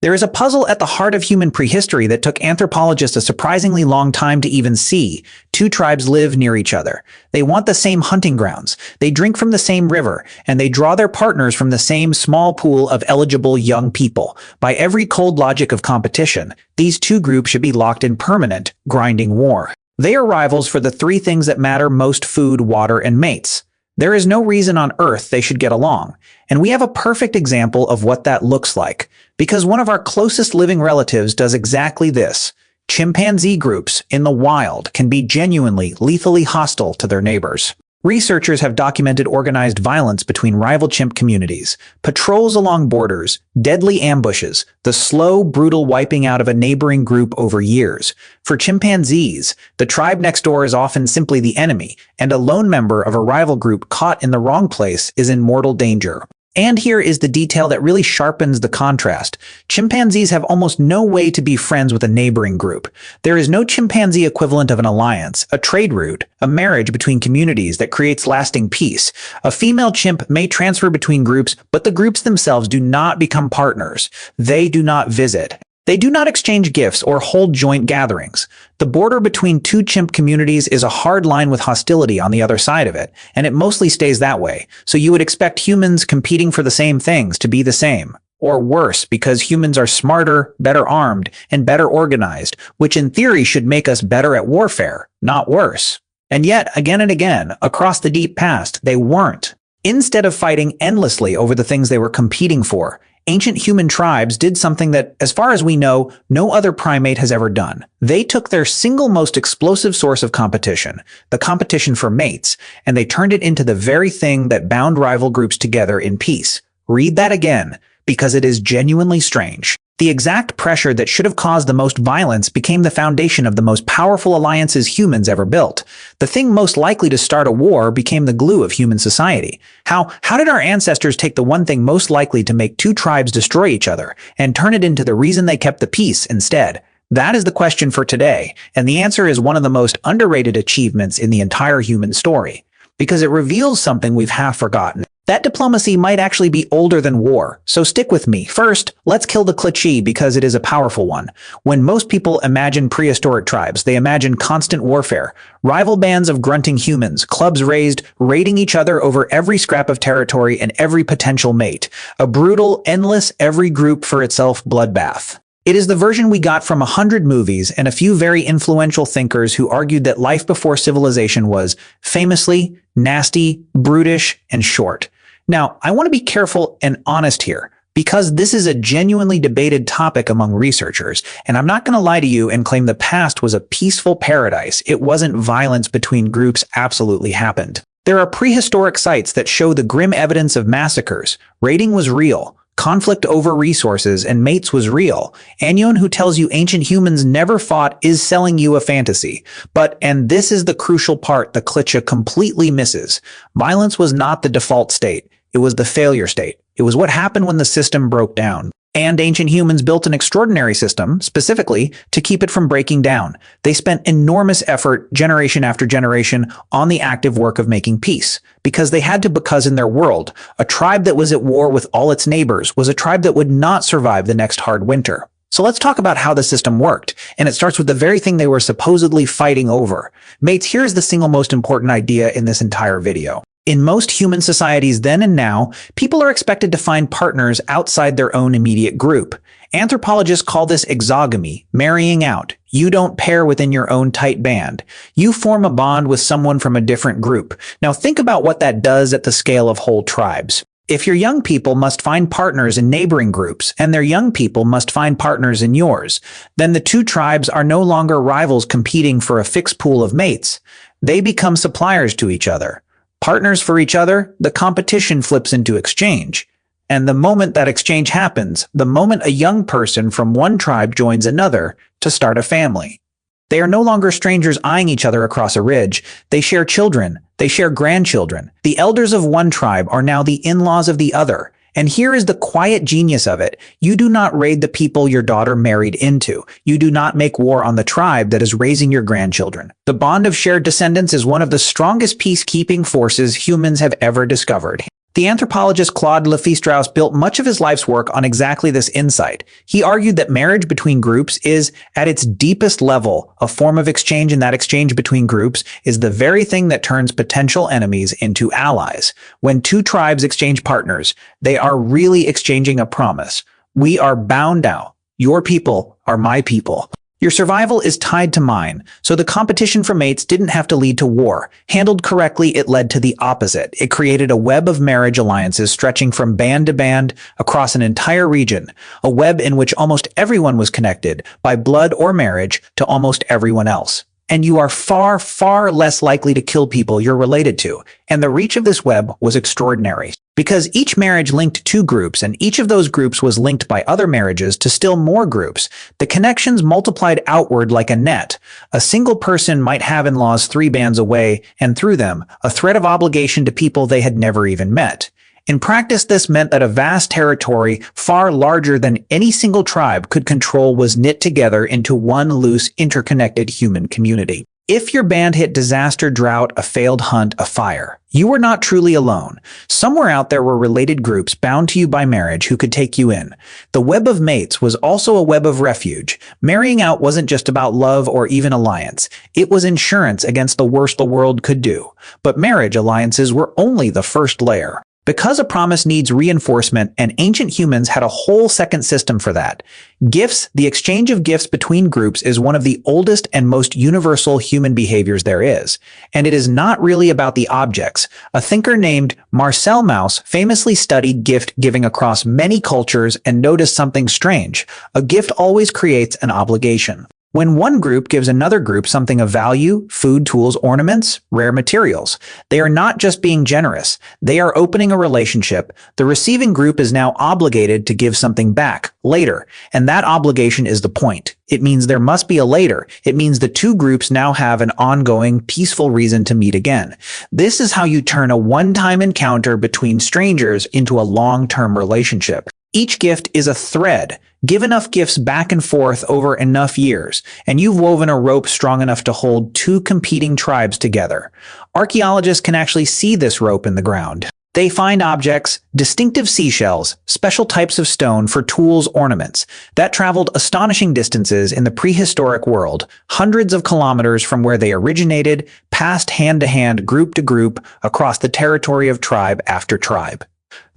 There is a puzzle at the heart of human prehistory that took anthropologists a surprisingly long time to even see. Two tribes live near each other. They want the same hunting grounds. They drink from the same river, and they draw their partners from the same small pool of eligible young people. By every cold logic of competition, these two groups should be locked in permanent, grinding war. They are rivals for the three things that matter most: food, water, and mates. There is no reason on Earth they should get along, and we have a perfect example of what that looks like, because one of our closest living relatives does exactly this. Chimpanzee groups in the wild can be genuinely, lethally hostile to their neighbors. Researchers have documented organized violence between rival chimp communities, patrols along borders, deadly ambushes, the slow, brutal wiping out of a neighboring group over years. For chimpanzees, the tribe next door is often simply the enemy, and a lone member of a rival group caught in the wrong place is in mortal danger. And here is the detail that really sharpens the contrast. Chimpanzees have almost no way to be friends with a neighboring group. There is no chimpanzee equivalent of an alliance, a trade route, a marriage between communities that creates lasting peace. A female chimp may transfer between groups, but the groups themselves do not become partners. They do not visit. They do not exchange gifts or hold joint gatherings. The border between two chimp communities is a hard line with hostility on the other side of it, and it mostly stays that way. So you would expect humans competing for the same things to be the same, or worse, because humans are smarter, better armed, and better organized, which in theory should make us better at warfare, not worse. And yet, again and again, across the deep past, they weren't. Instead of fighting endlessly over the things they were competing for, ancient human tribes did something that, as far as we know, no other primate has ever done. They took their single most explosive source of competition, the competition for mates, and they turned it into the very thing that bound rival groups together in peace. Read that again, because it is genuinely strange. The exact pressure that should have caused the most violence became the foundation of the most powerful alliances humans ever built. The thing most likely to start a war became the glue of human society. How did our ancestors take the one thing most likely to make two tribes destroy each other and turn it into the reason they kept the peace instead? That is the question for today, and the answer is one of the most underrated achievements in the entire human story, because it reveals something we've half forgotten. That diplomacy might actually be older than war, so stick with me. First, let's kill the cliché because it is a powerful one. When most people imagine prehistoric tribes, they imagine constant warfare, rival bands of grunting humans, clubs raised, raiding each other over every scrap of territory and every potential mate. A brutal, endless, every group for itself bloodbath. It is the version we got from 100 movies and a few very influential thinkers who argued that life before civilization was famously nasty, brutish, and short. Now, I want to be careful and honest here, because this is a genuinely debated topic among researchers, and I'm not going to lie to you and claim the past was a peaceful paradise. It wasn't. Violence between groups absolutely happened. There are prehistoric sites that show the grim evidence of massacres. Raiding was real. Conflict over resources and mates was real. Anyone who tells you ancient humans never fought is selling you a fantasy. But, and this is the crucial part the cliché completely misses, violence was not the default state. It was the failure state. It was what happened when the system broke down. And ancient humans built an extraordinary system, specifically, to keep it from breaking down. They spent enormous effort, generation after generation, on the active work of making peace. Because they had to, because in their world, a tribe that was at war with all its neighbors was a tribe that would not survive the next hard winter. So let's talk about how the system worked, and it starts with the very thing they were supposedly fighting over. Mates, here's the single most important idea in this entire video. In most human societies then and now, people are expected to find partners outside their own immediate group. Anthropologists call this exogamy, marrying out. You don't pair within your own tight band. You form a bond with someone from a different group. Now think about what that does at the scale of whole tribes. If your young people must find partners in neighboring groups, and their young people must find partners in yours, then the two tribes are no longer rivals competing for a fixed pool of mates. They become suppliers to each other. Partners for each other, the competition flips into exchange. And the moment that exchange happens, the moment a young person from one tribe joins another to start a family. They are no longer strangers eyeing each other across a ridge. They share children. They share grandchildren. The elders of one tribe are now the in-laws of the other. And here is the quiet genius of it. You do not raid the people your daughter married into. You do not make war on the tribe that is raising your grandchildren. The bond of shared descendants is one of the strongest peacekeeping forces humans have ever discovered. The anthropologist Claude Levi-Strauss built much of his life's work on exactly this insight. He argued that marriage between groups is, at its deepest level, a form of exchange, and that exchange between groups is the very thing that turns potential enemies into allies. When two tribes exchange partners, they are really exchanging a promise. We are bound now. Your people are my people. Your survival is tied to mine, so the competition for mates didn't have to lead to war. Handled correctly, it led to the opposite. It created a web of marriage alliances stretching from band to band across an entire region, a web in which almost everyone was connected, by blood or marriage, to almost everyone else. And you are far, far less likely to kill people you're related to. And the reach of this web was extraordinary. Because each marriage linked two groups, and each of those groups was linked by other marriages to still more groups, the connections multiplied outward like a net. A single person might have in-laws 3 bands away, and through them, a thread of obligation to people they had never even met. In practice, this meant that a vast territory, far larger than any single tribe could control, was knit together into one loose, interconnected human community. If your band hit disaster, drought, a failed hunt, a fire, you were not truly alone. Somewhere out there were related groups bound to you by marriage who could take you in. The web of mates was also a web of refuge. Marrying out wasn't just about love or even alliance. It was insurance against the worst the world could do. But marriage alliances were only the first layer. Because a promise needs reinforcement, and ancient humans had a whole second system for that. Gifts, the exchange of gifts between groups, is one of the oldest and most universal human behaviors there is. And it is not really about the objects. A thinker named Marcel Mauss famously studied gift giving across many cultures and noticed something strange. A gift always creates an obligation. When one group gives another group something of value, food, tools, ornaments, rare materials, they are not just being generous. They are opening a relationship. The receiving group is now obligated to give something back later, and that obligation is the point. It means there must be a later. It means the two groups now have an ongoing, peaceful reason to meet again. This is how you turn a one-time encounter between strangers into a long-term relationship. Each gift is a thread. Give enough gifts back and forth over enough years, and you've woven a rope strong enough to hold two competing tribes together. Archaeologists can actually see this rope in the ground. They find objects, distinctive seashells, special types of stone for tools, ornaments, that traveled astonishing distances in the prehistoric world, hundreds of kilometers from where they originated, passed hand to hand, group to group, across the territory of tribe after tribe.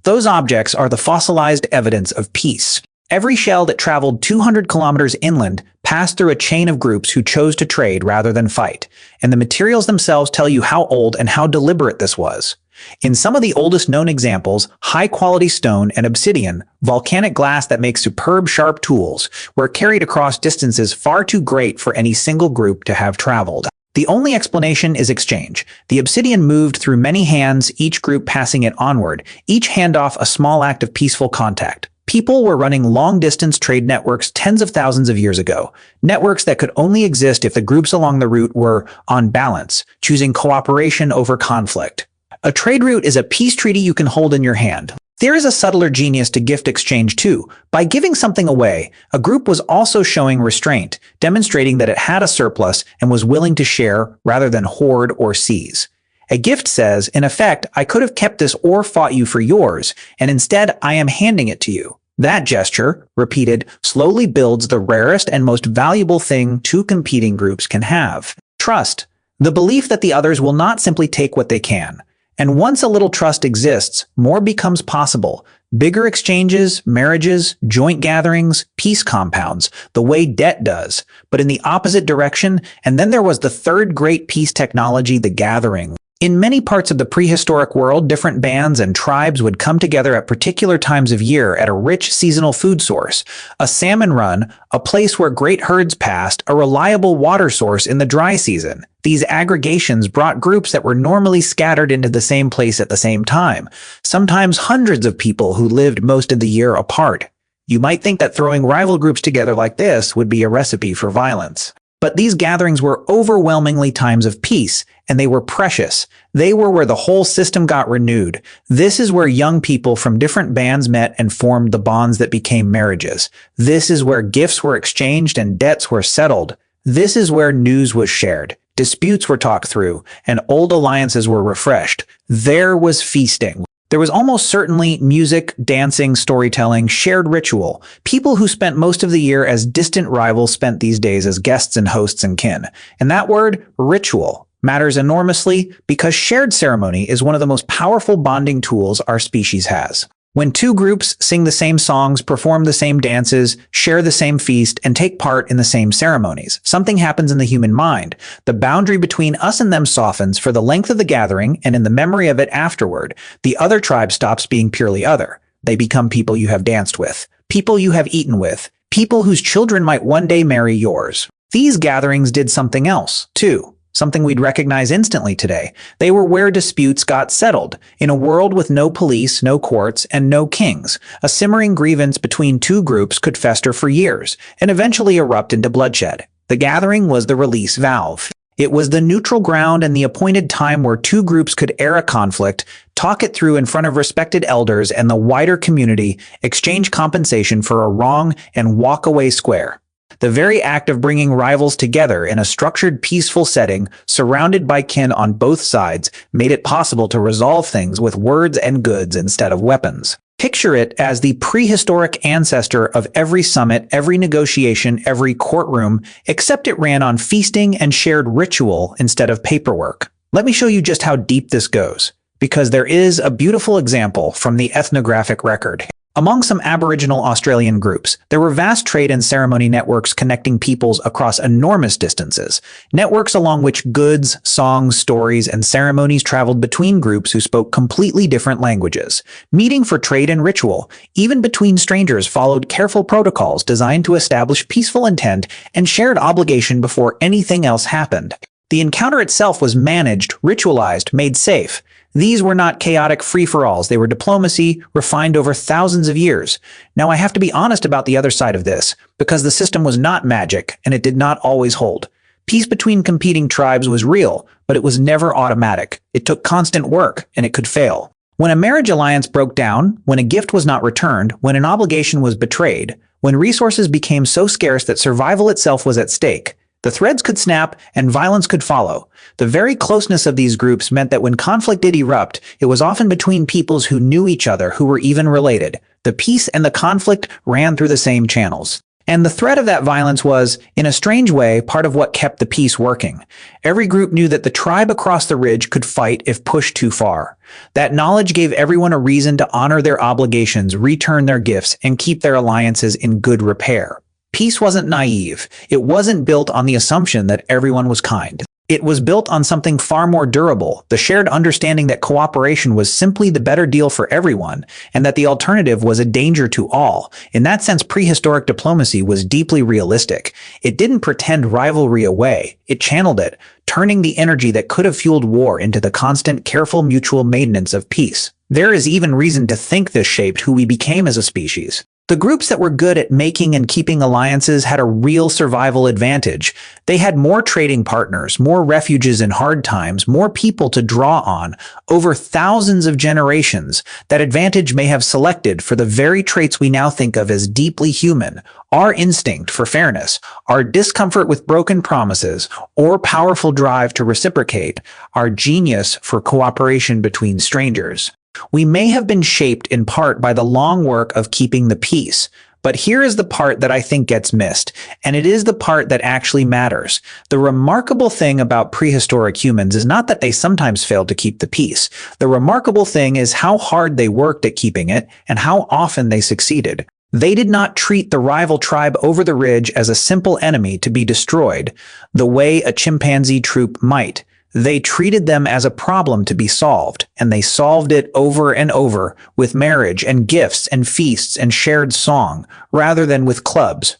Those objects are the fossilized evidence of peace. Every shell that traveled 200 kilometers inland passed through a chain of groups who chose to trade rather than fight, and the materials themselves tell you how old and how deliberate this was. In some of the oldest known examples, high-quality stone and obsidian, volcanic glass that makes superb sharp tools, were carried across distances far too great for any single group to have traveled. The only explanation is exchange. The obsidian moved through many hands, each group passing it onward, each handoff a small act of peaceful contact. People were running long-distance trade networks tens of thousands of years ago, networks that could only exist if the groups along the route were, on balance, choosing cooperation over conflict. A trade route is a peace treaty you can hold in your hand. There is a subtler genius to gift exchange too. By giving something away, a group was also showing restraint, demonstrating that it had a surplus and was willing to share rather than hoard or seize. A gift says, in effect, I could have kept this or fought you for yours, and instead I am handing it to you. That gesture, repeated, slowly builds the rarest and most valuable thing two competing groups can have: trust. The belief that the others will not simply take what they can. And once a little trust exists, more becomes possible. Bigger exchanges, marriages, joint gatherings, peace compounds, the way debt does, but in the opposite direction. And then there was the third great peace technology, the gathering. In many parts of the prehistoric world, different bands and tribes would come together at particular times of year at a rich seasonal food source, a salmon run, a place where great herds passed, a reliable water source in the dry season. These aggregations brought groups that were normally scattered into the same place at the same time, sometimes hundreds of people who lived most of the year apart. You might think that throwing rival groups together like this would be a recipe for violence. But these gatherings were overwhelmingly times of peace, and they were precious. They were where the whole system got renewed. This is where young people from different bands met and formed the bonds that became marriages. This is where gifts were exchanged and debts were settled. This is where news was shared, disputes were talked through, and old alliances were refreshed. There was feasting. There was almost certainly music, dancing, storytelling, shared ritual. People who spent most of the year as distant rivals spent these days as guests and hosts and kin. And that word, ritual, matters enormously because shared ceremony is one of the most powerful bonding tools our species has. When two groups sing the same songs, perform the same dances, share the same feast, and take part in the same ceremonies, something happens in the human mind. The boundary between us and them softens for the length of the gathering, and in the memory of it afterward, the other tribe stops being purely other. They become people you have danced with, people you have eaten with, people whose children might one day marry yours. These gatherings did something else, too. Something we'd recognize instantly today. They were where disputes got settled. In a world with no police, no courts, and no kings, a simmering grievance between two groups could fester for years and eventually erupt into bloodshed. The gathering was the release valve. It was the neutral ground and the appointed time where two groups could air a conflict, talk it through in front of respected elders and the wider community, exchange compensation for a wrong, and walk away square. The very act of bringing rivals together in a structured, peaceful setting, surrounded by kin on both sides, made it possible to resolve things with words and goods instead of weapons. Picture it as the prehistoric ancestor of every summit, every negotiation, every courtroom, except it ran on feasting and shared ritual instead of paperwork. Let me show you just how deep this goes, because there is a beautiful example from the ethnographic record. Among some Aboriginal Australian groups, there were vast trade and ceremony networks connecting peoples across enormous distances, networks along which goods, songs, stories, and ceremonies traveled between groups who spoke completely different languages. Meeting for trade and ritual, even between strangers, followed careful protocols designed to establish peaceful intent and shared obligation before anything else happened. The encounter itself was managed, ritualized, made safe. These were not chaotic free-for-alls. They were diplomacy refined over thousands of years. Now, I have to be honest about the other side of this, because the system was not magic, and it did not always hold. Peace between competing tribes was real, but it was never automatic. It took constant work, and it could fail. When a marriage alliance broke down, when a gift was not returned, when an obligation was betrayed, when resources became so scarce that survival itself was at stake, the threads could snap and violence could follow. The very closeness of these groups meant that when conflict did erupt, it was often between peoples who knew each other, who were even related. The peace and the conflict ran through the same channels. And the threat of that violence was, in a strange way, part of what kept the peace working. Every group knew that the tribe across the ridge could fight if pushed too far. That knowledge gave everyone a reason to honor their obligations, return their gifts, and keep their alliances in good repair. Peace wasn't naive. It wasn't built on the assumption that everyone was kind. It was built on something far more durable, the shared understanding that cooperation was simply the better deal for everyone, and that the alternative was a danger to all. In that sense, prehistoric diplomacy was deeply realistic. It didn't pretend rivalry away. It channeled it, turning the energy that could have fueled war into the constant, careful mutual maintenance of peace. There is even reason to think this shaped who we became as a species. The groups that were good at making and keeping alliances had a real survival advantage. They had more trading partners, more refuges in hard times, more people to draw on. Over thousands of generations, that advantage may have selected for the very traits we now think of as deeply human: our instinct for fairness, our discomfort with broken promises, or powerful drive to reciprocate, our genius for cooperation between strangers. We may have been shaped in part by the long work of keeping the peace, but here is the part that I think gets missed, and it is the part that actually matters. The remarkable thing about prehistoric humans is not that they sometimes failed to keep the peace. The remarkable thing is how hard they worked at keeping it and how often they succeeded. They did not treat the rival tribe over the ridge as a simple enemy to be destroyed, the way a chimpanzee troop might. They treated them as a problem to be solved, and they solved it over and over with marriage and gifts and feasts and shared song, rather than with clubs.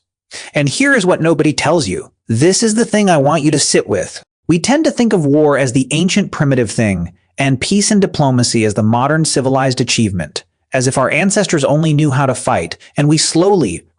And here is what nobody tells you. This is the thing I want you to sit with. We tend to think of war as the ancient primitive thing, and peace and diplomacy as the modern civilized achievement, as if our ancestors only knew how to fight, and we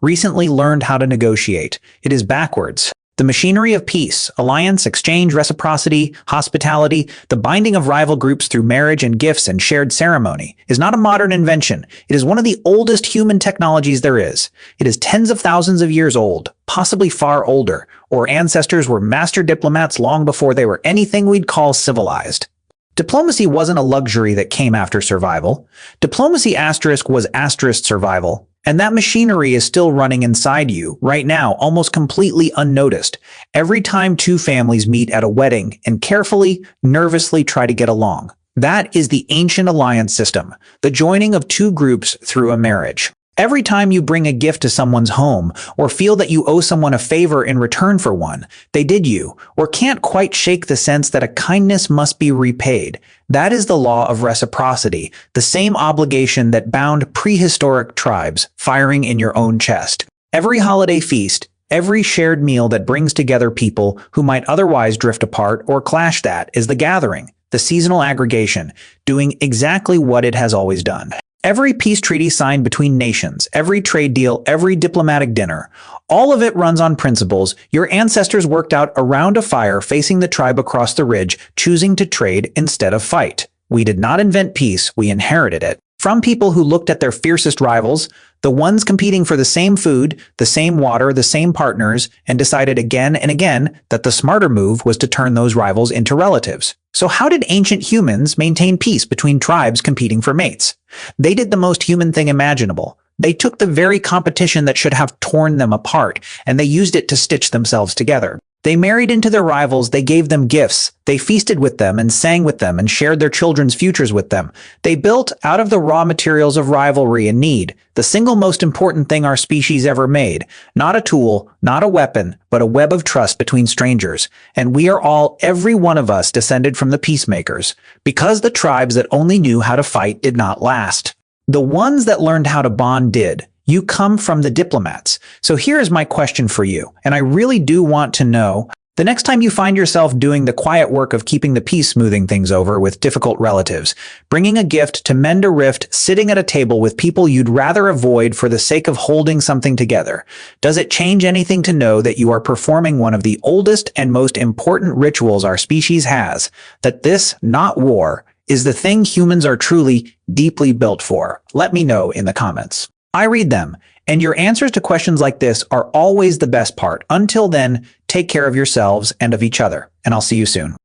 recently learned how to negotiate. It is backwards. The machinery of peace, alliance, exchange, reciprocity, hospitality, the binding of rival groups through marriage and gifts and shared ceremony, is not a modern invention. It is one of the oldest human technologies there is. It is tens of thousands of years old, possibly far older. Our ancestors were master diplomats long before they were anything we'd call civilized. Diplomacy wasn't a luxury that came after survival. Diplomacy asterisk was asterisk survival. And that machinery is still running inside you right now, almost completely unnoticed. Every time two families meet at a wedding and carefully, nervously try to get along. That is the ancient alliance system, the joining of two groups through a marriage. Every time you bring a gift to someone's home or feel that you owe someone a favor in return for one, they did you, or can't quite shake the sense that a kindness must be repaid. That is the law of reciprocity, the same obligation that bound prehistoric tribes firing in your own chest. Every holiday feast, every shared meal that brings together people who might otherwise drift apart or clash, that is the gathering, the seasonal aggregation, doing exactly what it has always done. Every peace treaty signed between nations, every trade deal, every diplomatic dinner, all of it runs on principles your ancestors worked out around a fire facing the tribe across the ridge, choosing to trade instead of fight. We did not invent peace, we inherited it. From people who looked at their fiercest rivals, the ones competing for the same food, the same water, the same partners, and decided again and again that the smarter move was to turn those rivals into relatives. So how did ancient humans maintain peace between tribes competing for mates? They did the most human thing imaginable. They took the very competition that should have torn them apart, and they used it to stitch themselves together. They married into their rivals, they gave them gifts, they feasted with them and sang with them and shared their children's futures with them. They built, out of the raw materials of rivalry and need, the single most important thing our species ever made. Not a tool, not a weapon, but a web of trust between strangers. And we are all, every one of us, descended from the peacemakers, because the tribes that only knew how to fight did not last. The ones that learned how to bond did. You come from the diplomats. So here is my question for you, and I really do want to know, the next time you find yourself doing the quiet work of keeping the peace, smoothing things over with difficult relatives, bringing a gift to mend a rift, sitting at a table with people you'd rather avoid for the sake of holding something together, does it change anything to know that you are performing one of the oldest and most important rituals our species has, that this, not war, is the thing humans are truly, deeply built for? Let me know in the comments. I read them, and your answers to questions like this are always the best part. Until then, take care of yourselves and of each other, and I'll see you soon.